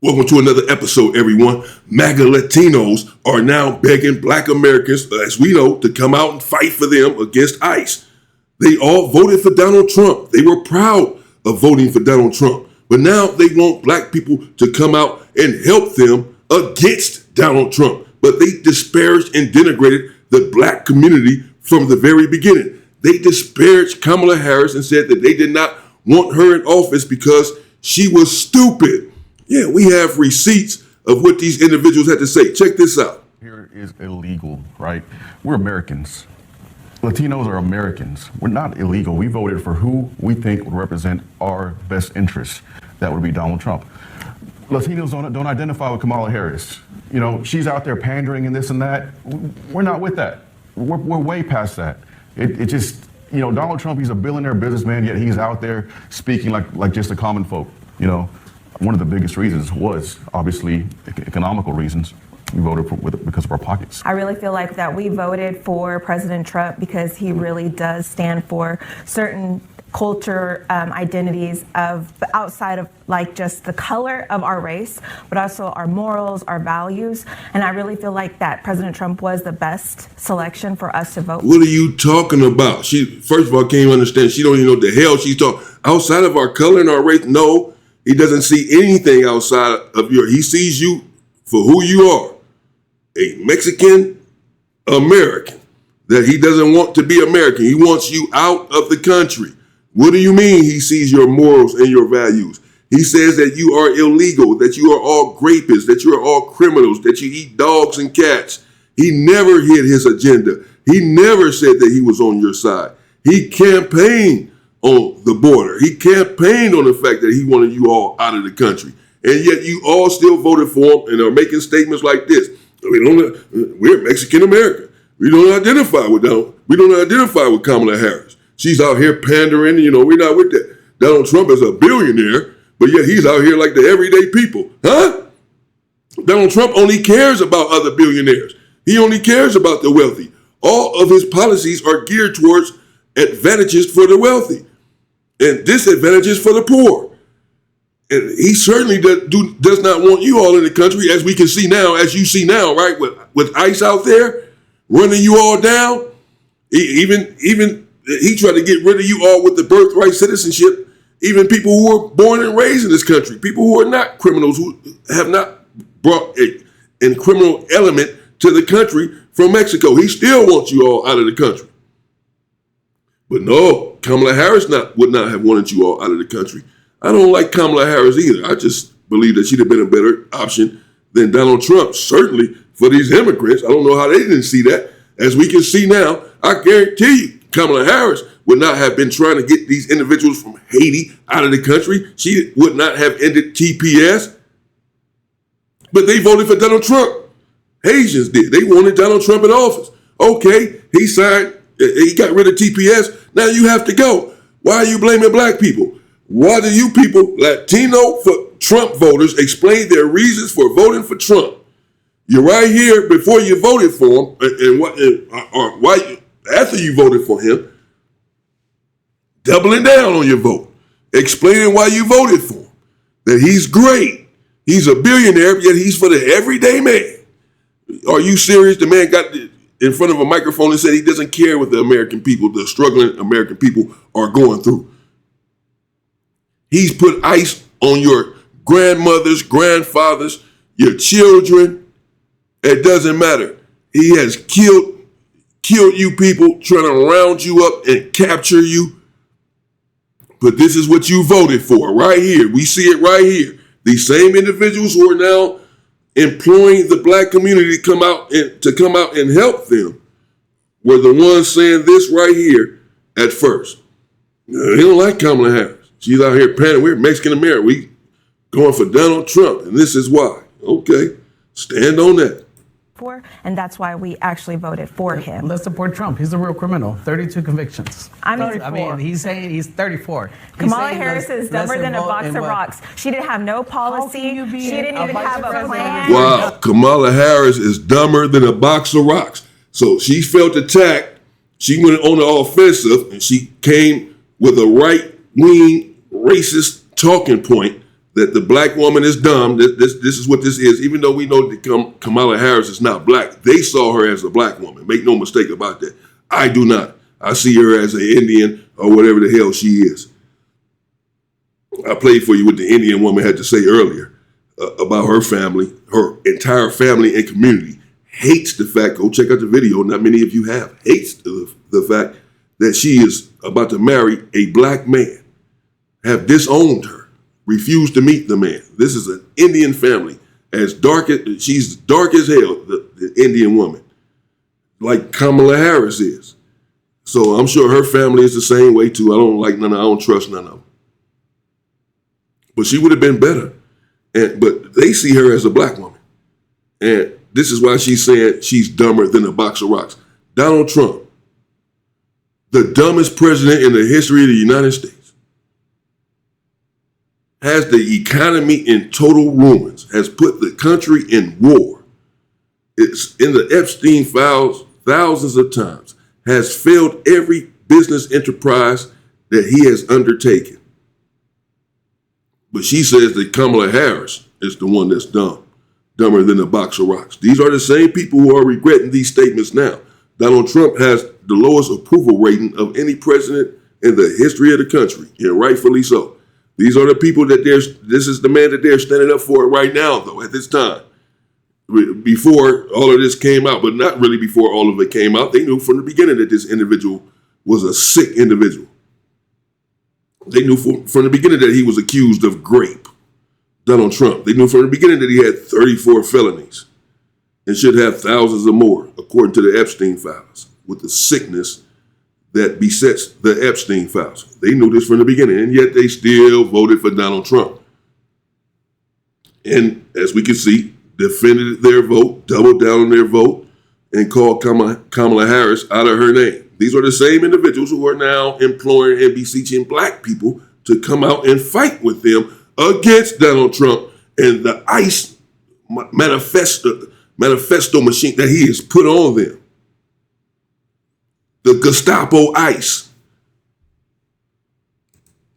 Welcome to another episode, everyone. MAGA Latinos are now begging Black Americans, as we know, to come out and fight for them against ICE. They all voted for Donald Trump. They were proud of voting for Donald Trump. But now they want Black people to come out and help them against Donald Trump. But they disparaged and denigrated the Black community from the very beginning. They disparaged Kamala Harris and said that they did not want her in office because she was stupid. Yeah, we have receipts of what these individuals had to say. Check this out. Here is illegal, right? We're Americans. Latinos are Americans. We're not illegal. We voted for who we think would represent our best interests. That would be Donald Trump. Latinos don't identify with Kamala Harris. You know, she's out there pandering and this and that. We're not with that. We're way past that. It just, you know, Donald Trump, he's a billionaire businessman, yet he's out there speaking like just a common folk, you know. One of the biggest reasons was obviously economical reasons. We voted because of our pockets. I really feel like that we voted for President Trump because he really does stand for certain culture identities of outside of like just the color of our race, but also our morals, our values. And I really feel like that President Trump was the best selection for us to vote. What are you talking about? She, first of all, can't even understand. She don't even know what the hell she's talking. Outside of our color and our race, no. He doesn't see anything outside of he sees you for who you are, a Mexican American, that he doesn't want to be American. He wants you out of the country. What do you mean he sees your morals and your values? He says that you are illegal, that you are all grapists, that you are all criminals, that you eat dogs and cats. He never hid his agenda. He never said that he was on your side. He campaigned on the border. He campaigned on the fact that he wanted you all out of the country. And yet you all still voted for him and are making statements like this. We're Mexican American. We don't identify with Donald. We don't identify with Kamala Harris. She's out here pandering, you know, we're not with that. Donald Trump is a billionaire, but yet he's out here like the everyday people. Huh? Donald Trump only cares about other billionaires. He only cares about the wealthy. All of his policies are geared towards advantages for the wealthy and disadvantages for the poor. And he certainly does not want you all in the country, as we can see now, as you see now, right? With ICE out there running you all down. Even he tried to get rid of you all with the birthright citizenship. Even people who were born and raised in this country, people who are not criminals, who have not brought a criminal element to the country from Mexico. He still wants you all out of the country. But no, Kamala Harris would not have wanted you all out of the country. I don't like Kamala Harris either. I just believe that she'd have been a better option than Donald Trump, certainly for these immigrants. I don't know how they didn't see that. As we can see now, I guarantee you, Kamala Harris would not have been trying to get these individuals from Haiti out of the country. She would not have ended TPS. But they voted for Donald Trump. Haitians did. They wanted Donald Trump in office. Okay, he signed. He got rid of TPS. Now you have to go. Why are you blaming Black people? Why do you people, Latino for Trump voters, explain their reasons for voting for Trump? You're right here before you voted for him, after you voted for him, doubling down on your vote, explaining why you voted for him. That he's great. He's a billionaire, yet he's for the everyday man. Are you serious? The man got in front of a microphone and said he doesn't care what the American people, the struggling American people are going through. He's put ICE on your grandmothers, grandfathers, your children. It doesn't matter. He has killed you people, trying to round you up and capture you. But this is what you voted for right here. We see it right here. These same individuals who are now employing the Black community to come out and help them were the ones saying this right here at first. They don't like Kamala Harris. She's out here panning. We're Mexican American. We going for Donald Trump, and this is why. Okay, stand on that. And that's why we actually voted for him. Let's support Trump. He's a real criminal. 32 convictions. I mean, he's saying he's 34. Kamala Harris is dumber than a box of rocks. She didn't have no policy. She didn't even have a plan. Wow, Kamala Harris is dumber than a box of rocks. So she felt attacked. She went on the offensive, and she came with a right-wing racist talking point that the black woman is dumb. This is what this is. Even though we know that Kamala Harris is not black, they saw her as a black woman. Make no mistake about that. I do not. I see her as an Indian or whatever the hell she is. I played for you what the Indian woman had to say earlier about her family. Her entire family and community hates the fact, go check out the video, not many of you have, hates the fact that she is about to marry a black man, have disowned her, refused to meet the man. This is an Indian family, she's dark as hell, the Indian woman, like Kamala Harris is. So I'm sure her family is the same way too. I don't trust none of them. But she would have been better. But they see her as a black woman. And this is why she's saying she's dumber than a box of rocks. Donald Trump, the dumbest president in the history of the United States, has the economy in total ruins, has put the country in war. It's in the Epstein files thousands of times, has failed every business enterprise that he has undertaken. But she says that Kamala Harris is the one that's dumb, dumber than a box of rocks. These are the same people who are regretting these statements now. Donald Trump has the lowest approval rating of any president in the history of the country, and rightfully so. These are the people this is the man that they're standing up for right now, though, at this time. Before all of this came out, but not really before all of it came out. They knew from the beginning that this individual was a sick individual. They knew from the beginning that he was accused of rape, Donald Trump. They knew from the beginning that he had 34 felonies and should have thousands of more, according to the Epstein files, with the sickness that besets the Epstein files. They knew this from the beginning, and yet they still voted for Donald Trump. And as we can see, defended their vote, doubled down on their vote, and called Kamala Harris out of her name. These are the same individuals who are now imploring and beseeching black people to come out and fight with them against Donald Trump and the ICE manifesto machine that he has put on them. The Gestapo ICE.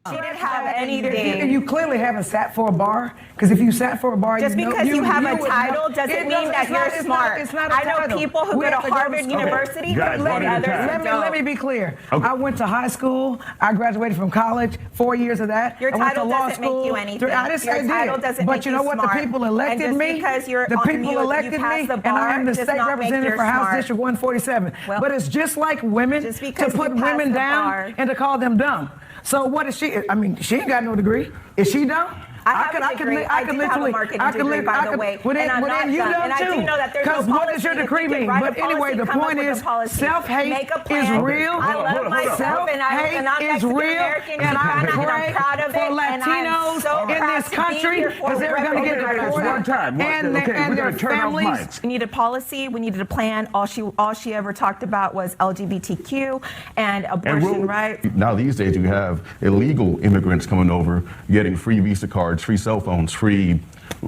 She didn't have anything. You clearly haven't sat for a bar, because if you sat for a bar, just because you have a title doesn't mean that you're smart. It's not a I title. know people who go to Harvard University. Let me be clear. Okay. I went to high school. I graduated from college. 4 years of that. Your title doesn't make you anything. Your title doesn't make you smart. But you know what? The people elected me. The people elected me, and I am the state representative for House District 147. But it's just like women to put women down and to call them dumb. So what is she? I mean, she ain't got no degree. Is she dumb? I do have a marketing degree, by the way, and I'm not dumb. And I do know that there's no policy. What does your degree mean? But anyway, the point is, self-hate is real. I love myself, and I'm Mexican American, and I'm proud of it. For Latinos in this country, because they're going to get deported, and their families. We needed policy. We needed a plan. All she ever talked about was LGBTQ and abortion rights. Now these days you have illegal immigrants coming over, getting free Visa cards, free cell phones, free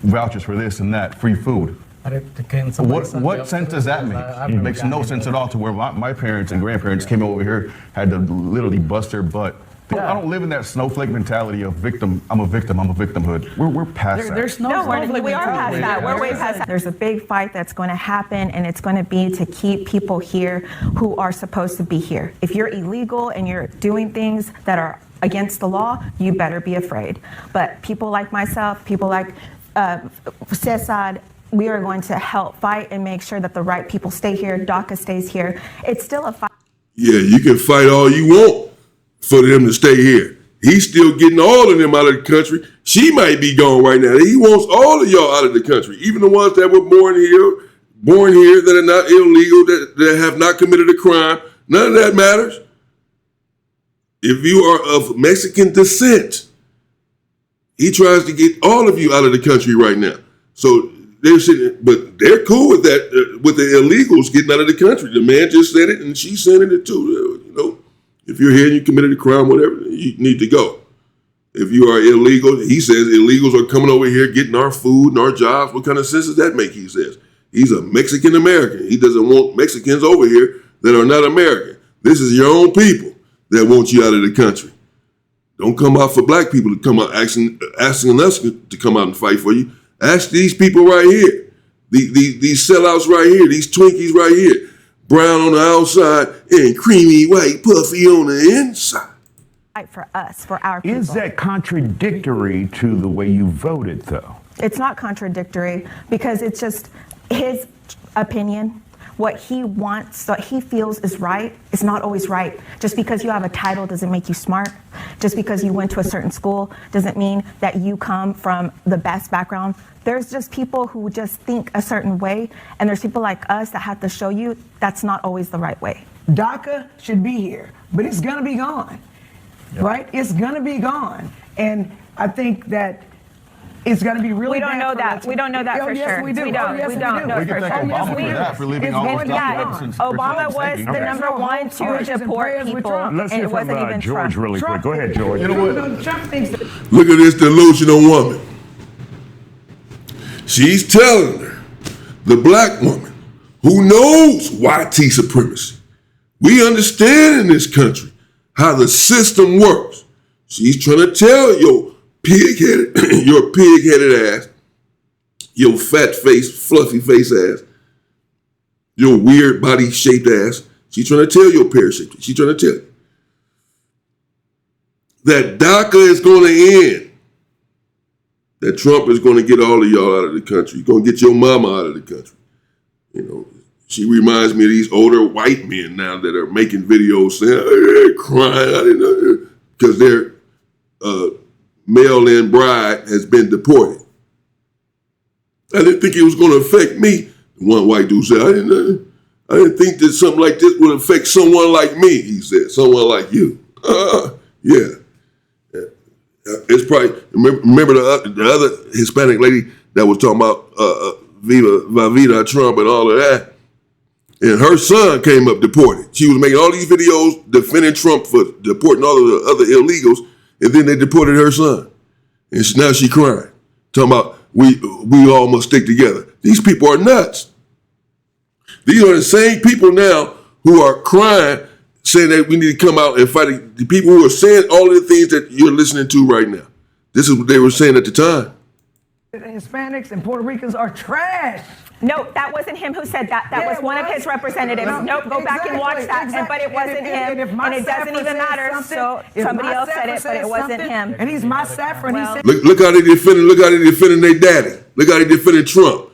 vouchers for this and that, free food. What sense does that make? It makes no sense at all, to where my parents and grandparents came over here, had to literally bust their butt. I don't live in that snowflake mentality of victim. I'm a victimhood. We're past that. There's we are past that. We're way past that. There's a big fight that's going to happen, and it's going to be to keep people here who are supposed to be here. If you're illegal and you're doing things that are against the law, you better be afraid. But people like myself, people like Cesar, we are going to help fight and make sure that the right people stay here, DACA stays here. It's still a fight. Yeah, you can fight all you want for them to stay here. He's still getting all of them out of the country. She might be gone right now. He wants all of y'all out of the country, even the ones that were born here that are not illegal, that have not committed a crime. None of that matters. If you are of Mexican descent, he tries to get all of you out of the country right now. So but they're cool with that, with the illegals getting out of the country. The man just said it, and she's saying it too. You know, if you're here and you committed a crime, whatever, you need to go. If you are illegal, he says illegals are coming over here getting our food and our jobs. What kind of sense does that make? He says he's a Mexican American. He doesn't want Mexicans over here that are not American. This is your own people that want you out of the country. Don't come out for black people to come out asking us to come out and fight for you. Ask these people right here, these sellouts right here, these Twinkies right here, brown on the outside and creamy white puffy on the inside. Fight for us, for our people. Is that contradictory to the way you voted, though? It's not contradictory because it's just his opinion. What he wants, what he feels is right, is not always right. Just because you have a title doesn't make you smart. Just because you went to a certain school doesn't mean that you come from the best background. There's just people who just think a certain way, and there's people like us that have to show you that's not always the right way. DACA should be here, but it's gonna be gone, right? It's gonna be gone. And I think that it's going to be really. We don't know that. We don't know that for sure. We do. We don't. Yes, we don't know We for can thank sure. Obama for that, for leaving all those documents. Obama was the number one to deport people, Let's and hear it wasn't from even George Trump. really quick. Go ahead, George. You know what? Trump thinks that. Look at this delusional woman. She's telling her, the black woman who knows white supremacy. We understand in this country how the system works. She's trying to tell your pig-headed ass, your fat face, fluffy face ass, your weird body shaped ass. She's trying to tell your pear shaped. She's trying to tell you that DACA is going to end. That Trump is going to get all of y'all out of the country. He's going to get your mama out of the country. You know, she reminds me of these older white men now that are making videos saying, they're crying, I didn't know, because their mail-in bride has been deported. I didn't think it was going to affect me. One white dude said, I didn't think that something like this would affect someone like me, he said, someone like you. Yeah. It's probably, remember the other Hispanic lady that was talking about Viva Vida Trump and all of that? And her son came up deported. She was making all these videos defending Trump for deporting all of the other illegals, and then they deported her son. And now she crying, talking about we all must stick together. These people are nuts. These are the same people now who are crying, saying that we need to come out and fight. The people who are saying all of the things that you're listening to right now. This is what they were saying at the time. Hispanics and Puerto Ricans are trash. No, that wasn't him who said that. That was one of his representatives. Nope, go back and watch that. But it wasn't him, and it doesn't even matter. So somebody else said it, but it wasn't him. And he's my Saffron. He said, look how they defending. Look how they defending their daddy. Look how they defending Trump.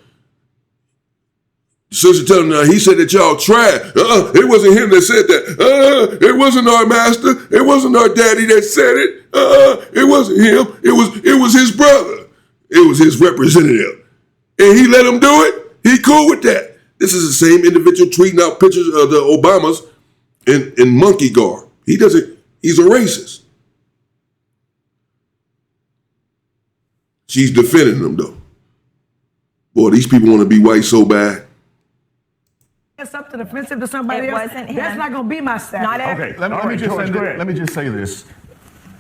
Sister telling them, he said that y'all trash. It wasn't him that said that. It wasn't our master. It wasn't our daddy that said it. It wasn't him. It was his brother. It was his representative. And he let him do it. He cool with that. This is the same individual tweeting out pictures of the Obamas in monkey garb. He's a racist. She's defending them though. Boy, these people want to be white so bad. something offensive to somebody else, wasn't him. that's not going to be my Saturday. Okay, let me just say this.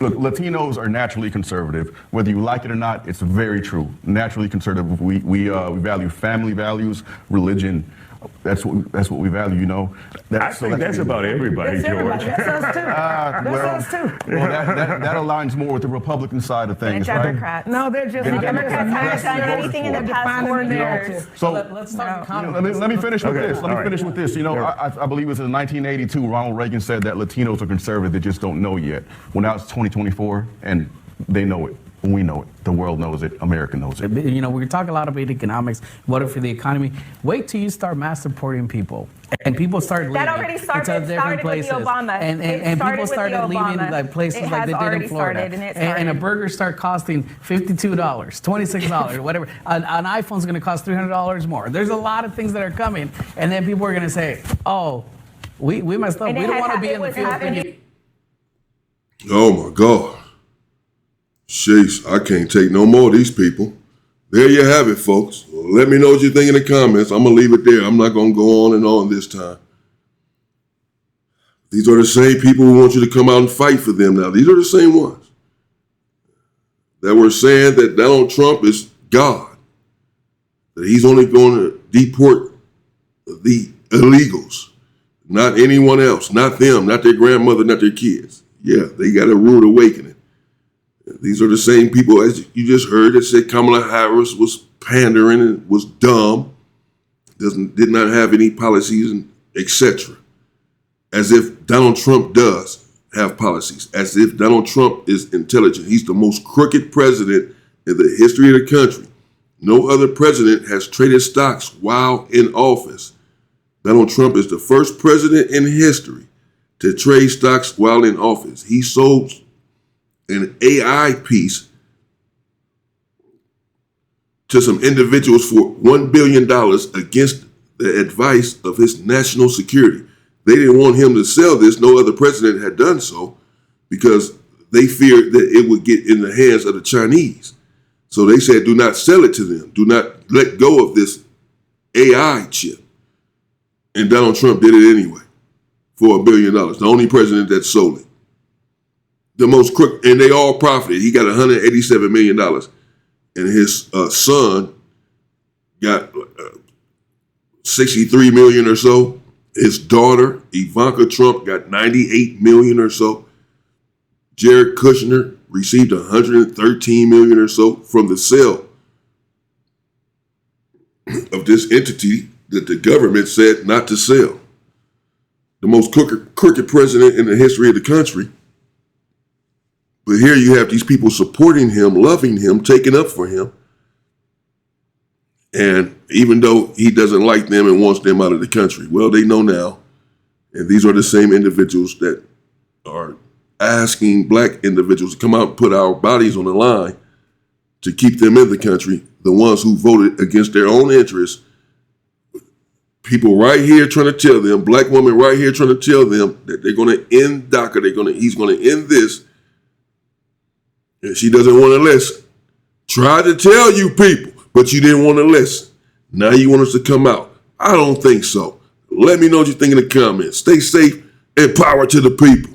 Look, Latinos are naturally conservative. Whether you like it or not, it's very true. Naturally conservative. We value family values, religion. That's what we value, you know. I think that's about everybody, George. That's us too. That's us too. Well, that aligns more with the Republican side of things, And right? Democrats. No, they're just The Democrats haven't done anything in the past 4 years. So Let's talk let me finish with this. Let me all finish with this. You know, I believe it was in 1982, Ronald Reagan said that Latinos are conservative, they just don't know yet. Well, now it's 2024, and they know it. We know it. The world knows it. America knows it. You know, we talk a lot about economics. What if for the economy? Wait till you start mass deporting people, and people start leaving. That already started into different places. with the Obama. And people started leaving like places like they did in Florida. And a burger start costing $52, $26, whatever. An iPhone's going to cost $300 more. There's a lot of things that are coming, and then people are going to say, "Oh, we messed up. We don't want to be in the field." Oh my God. Sheesh, I can't take no more of these people. There you have it, folks. Let me know what you think in the comments. I'm going to leave it there. I'm not going to go on and on this time. These are the same people who want you to come out and fight for them now. These are the same ones that were saying that Donald Trump is God, that he's only going to deport the illegals, not anyone else, not them, not their grandmother, not their kids. Yeah, they got a rude awakening. These are the same people, as you just heard, that said Kamala Harris was pandering and was dumb, did not have any policies, and etc. As if Donald Trump does have policies, as if Donald Trump is intelligent. He's the most crooked president in the history of the country. No other president has traded stocks while in office. Donald Trump is the first president in history to trade stocks while in office. He sold an AI piece to some individuals for $1 billion against the advice of his national security. They didn't want him to sell this. No other president had done so because they feared that it would get in the hands of the Chinese. So they said, do not sell it to them. Do not let go of this AI chip. And Donald Trump did it anyway for $1 billion. The only president that sold it. The most crooked, and they all profited. He got $187 million. And his son got 63 million or so. His daughter, Ivanka Trump, got 98 million or so. Jared Kushner received 113 million or so from the sale of this entity that the government said not to sell. The most crooked president in the history of the country. But here you have these people supporting him, loving him, taking up for him. And even though he doesn't like them and wants them out of the country, well, they know now. And these are the same individuals that are asking black individuals to come out and put our bodies on the line to keep them in the country, the ones who voted against their own interests. People right here trying to tell them, black women right here trying to tell them that they're going to end DACA, he's going to end this. And she doesn't want to listen. Tried to tell you people, but you didn't want to listen. Now you want us to come out. I don't think so. Let me know what you think in the comments. Stay safe and power to the people.